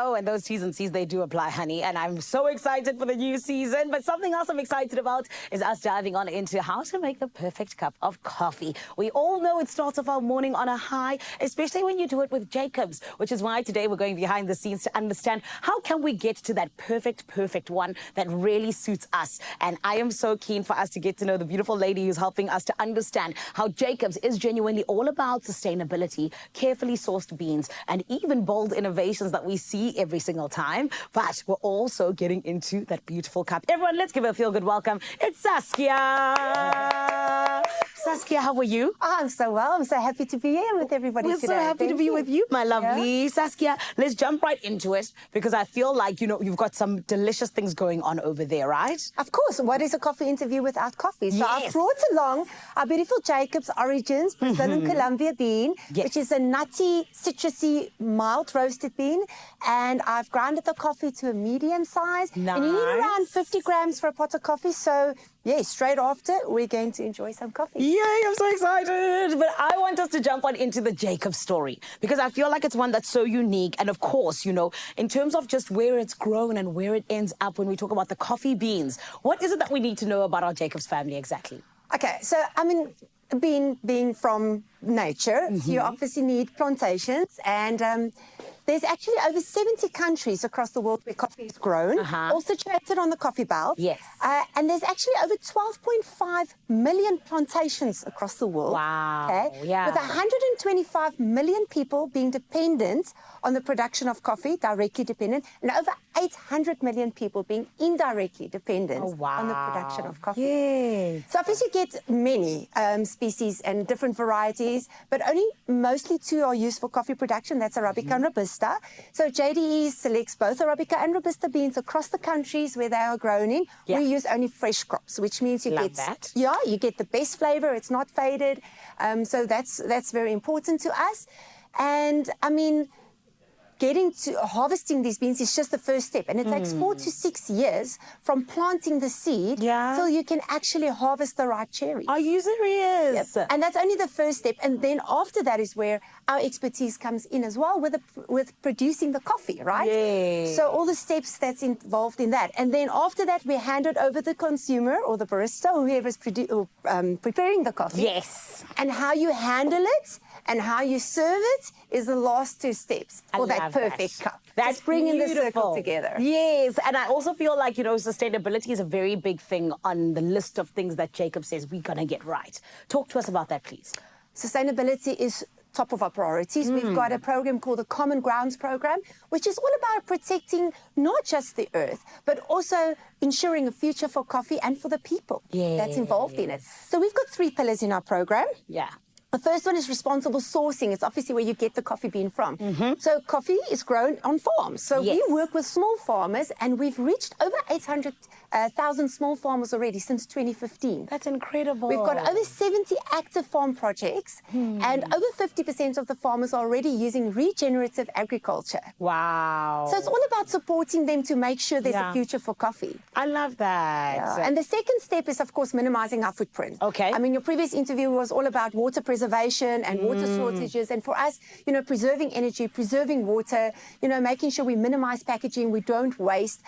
Oh, and those T's and C's, they do apply, honey. And I'm so excited for the new season. But something else I'm excited about is us diving on into how to make the perfect cup of coffee. We all know it starts off our morning on a high, especially when you do it with JACOBS, which is why today we're going behind the scenes to understand how can we get to that perfect one that really suits us. And I am so keen for us to get to know the beautiful lady who's helping us to understand how JACOBS is genuinely all about sustainability, carefully sourced beans, and even bold innovations that we see every single time, but we're also getting into that beautiful cup. Everyone, let's give her a feel-good welcome. It's Saskia. Saskia, how are you? Oh, I'm so well. I'm so happy to be here with everybody We're today. so happy to be with you, my lovely. Yeah. Saskia, let's jump right into it because I feel like, you know, you've got some delicious things going on over there, right? Of course. What is a coffee interview without coffee? So Yes. I've brought along our beautiful JACOBS Origins Brazilian Colombia bean, Yes. which is a nutty, citrusy, mild roasted bean. And I've grounded the coffee to a medium size. Nice. And you need around 50 grams for a pot of coffee. So, yeah, straight after, we're going to enjoy some coffee. Yay, I'm so excited. But I want us to jump on into the JACOBS story because I feel like it's one that's so unique. And of course, you know, in terms of just where it's grown and where it ends up when we talk about the coffee beans, what is it that we need to know about our JACOBS family exactly? Okay, so, I mean, being from nature, you obviously need plantations, and there's actually over 70 countries across the world where coffee is grown, all situated on the coffee belt. Yes. And there's actually over 12.5 million plantations across the world. Wow, Okay? yeah. With 125 million people being dependent on the production of coffee, directly dependent, and over 800 million people being indirectly dependent on the production of coffee. Yes. So obviously you get many species and different varieties, but only mostly two are used for coffee production. That's Arabica and Robusta. So JDE selects both Arabica and Robusta beans across the countries where they are grown in. Yeah. We use only fresh crops, which means you Love that. you get the best flavor. It's not faded. So that's very important to us. And I mean, getting to harvesting these beans is just the first step, and it takes 4 to 6 years from planting the seed till you can actually harvest the ripe cherries. Are you serious? Yep. And that's only the first step, and then after that is where our expertise comes in as well with producing the coffee, right? Yes. So all the steps that's involved in that, and then after that we hand it over to the consumer or the barista, whoever's preparing the coffee. Yes. And how you handle it and how you serve it is the last two steps for that perfect cup. That's just bringing the beautiful. circle together. Yes, and I also feel like, you know, sustainability is a very big thing on the list of things that JACOBS says we're going to get right. Talk to us about that, please. Sustainability is top of our priorities. We've got a program called the Common Grounds Program, which is all about protecting not just the earth, but also ensuring a future for coffee and for the people that's involved in it. So we've got 3 pillars in our program. Yeah. The first one is responsible sourcing. It's obviously where you get the coffee bean from. So coffee is grown on farms. So we work with small farmers, and we've reached over 800,000 small farmers already since 2015. That's incredible. We've got over 70 active farm projects, and over 50% of the farmers are already using regenerative agriculture. Wow. So it's all about supporting them to make sure there's a future for coffee. I love that. Yeah. And the second step is, of course, minimizing our footprint. Okay. I mean, your previous interview was all about water preservation and water shortages. And for us, you know, preserving energy, preserving water, you know, making sure we minimize packaging, we don't waste,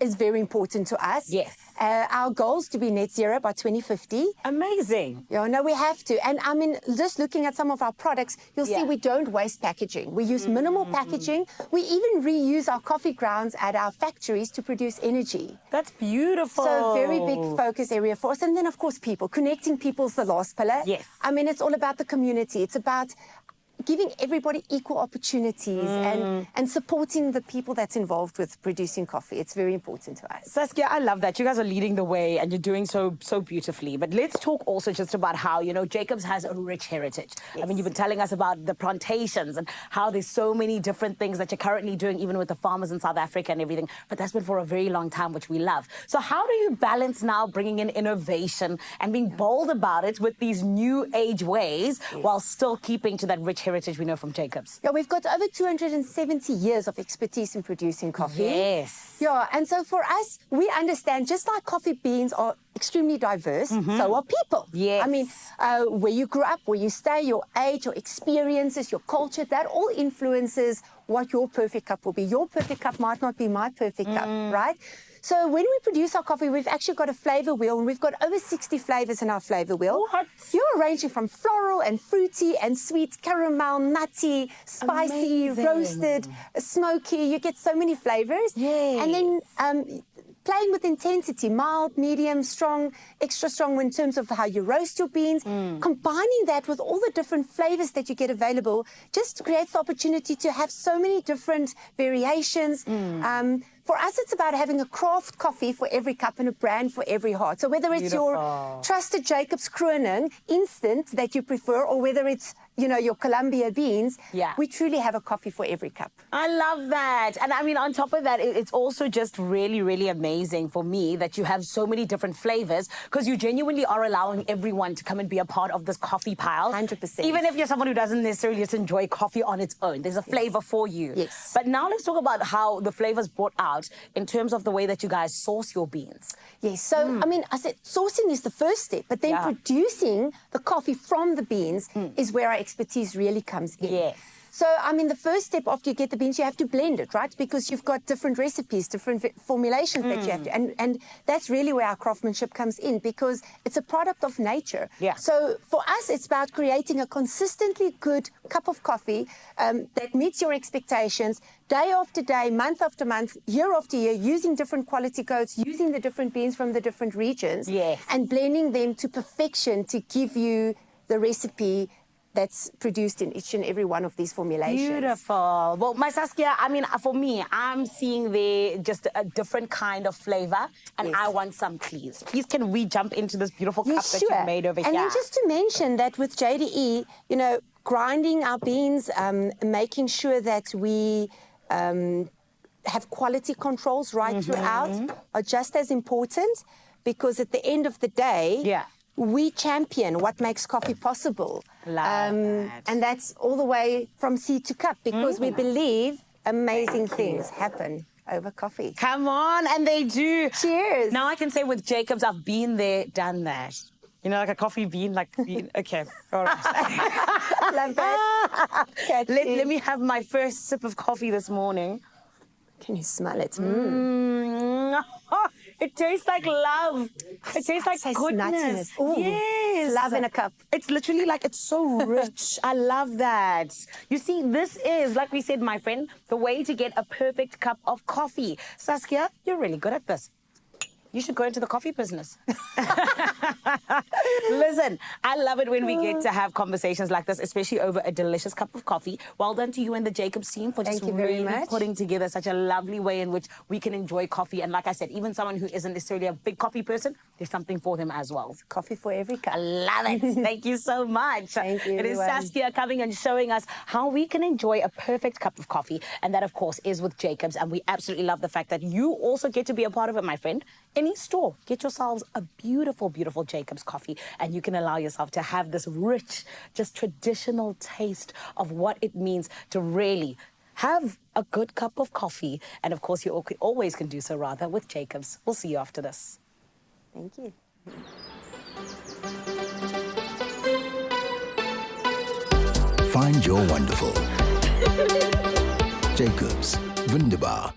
is very important to us. Yes. Our goal is to be net zero by 2050. Amazing. Yeah, no, we have to. And I mean, just looking at some of our products, you'll see we don't waste packaging. We use minimal packaging. We even reuse our coffee grounds at our factories to produce energy. That's beautiful. So very big focus area for us. And then, of course, people. Connecting people is the last pillar. Yes. I mean, it's all about the community. It's about giving everybody equal opportunities and supporting the people that's involved with producing coffee. It's very important to us. Saskia, I love that. You guys are leading the way and you're doing so beautifully. But let's talk also just about how, you know, JACOBS has a rich heritage. I mean, you've been telling us about the plantations and how there's so many different things that you're currently doing, even with the farmers in South Africa and everything. But that's been for a very long time, which we love. So how do you balance now bringing in innovation and being bold about it with these new age ways while still keeping to that rich heritage we know from JACOBS? Yeah, we've got over 270 years of expertise in producing coffee. Yes. Yeah, and so for us, we understand just like coffee beans are extremely diverse. So are people. Yes. I mean, where you grew up, where you stay, your age, your experiences, your culture, that all influences what your perfect cup will be. Your perfect cup might not be my perfect cup, right? So when we produce our coffee, we've actually got a flavor wheel, and we've got over 60 flavors in our flavor wheel. What? You're ranging from floral and fruity and sweet, caramel, nutty, spicy, Amazing. roasted, smoky. You get so many flavors. Yes. And then playing with intensity, mild, medium, strong, extra strong in terms of how you roast your beans. Combining that with all the different flavors that you get available just creates the opportunity to have so many different variations. For us, it's about having a craft coffee for every cup and a brand for every heart. So whether it's your trusted Jacobs Kroning instant that you prefer, or whether it's, you know, your Columbia beans, we truly have a coffee for every cup. I love that. And I mean, on top of that, it's also just really, really amazing for me that you have so many different flavors, because you genuinely are allowing everyone to come and be a part of this coffee pile. 100%. Even if you're someone who doesn't necessarily just enjoy coffee on its own, there's a flavor for you. Yes. But now let's talk about how the flavors brought out in terms of the way that you guys source your beans. Yes, so I mean, I said sourcing is the first step, but then producing the coffee from the beans is where our expertise really comes in. Yes. So, I mean, the first step after you get the beans, you have to blend it, right? Because you've got different recipes, different formulations that you have to, and that's really where our craftsmanship comes in, because it's a product of nature. Yeah. So for us, it's about creating a consistently good cup of coffee that meets your expectations day after day, month after month, year after year, using different quality codes, using the different beans from the different regions, and blending them to perfection to give you the recipe that's produced in each and every one of these formulations. Beautiful. Well, my Saskia, I mean, for me, I'm seeing there just a different kind of flavor, and I want some, please. Please, can we jump into this beautiful cup that you made over here? And then just to mention that with JDE, you know, grinding our beans, making sure that we have quality controls right throughout are just as important, because at the end of the day, we champion what makes coffee possible. And that's all the way from seed to cup, because we believe amazing things happen over coffee. Come on, and they do. Cheers. Now I can say with Jacobs, I've been there, done that. You know, like a coffee bean, like bean. Okay, all right. Love that. Let me have my first sip of coffee this morning. Can you smell it? It tastes like love. It tastes like goodness. Ooh, yes. Love in a cup. It's literally like, it's so rich. I love that. You see, this is, like we said, my friend, the way to get a perfect cup of coffee. Saskia, you're really good at this. You should go into the coffee business. Listen, I love it when we get to have conversations like this, especially over a delicious cup of coffee. Well done to you and the Jacobs team for just really putting together such a lovely way in which we can enjoy coffee. And like I said, even someone who isn't necessarily a big coffee person, there's something for them as well. Coffee for every cup. I love it. Thank you so much. Thank you. It is Saskia coming and showing us how we can enjoy a perfect cup of coffee. And that, of course, is with Jacobs. And we absolutely love the fact that you also get to be a part of it, my friend. Any store, get yourselves a beautiful, beautiful Jacobs coffee, and you can allow yourself to have this rich, just traditional taste of what it means to really have a good cup of coffee. And of course, you always can do so rather with Jacobs. We'll see you after this. Thank you. Find your wonderful. Jacobs, wunderbar.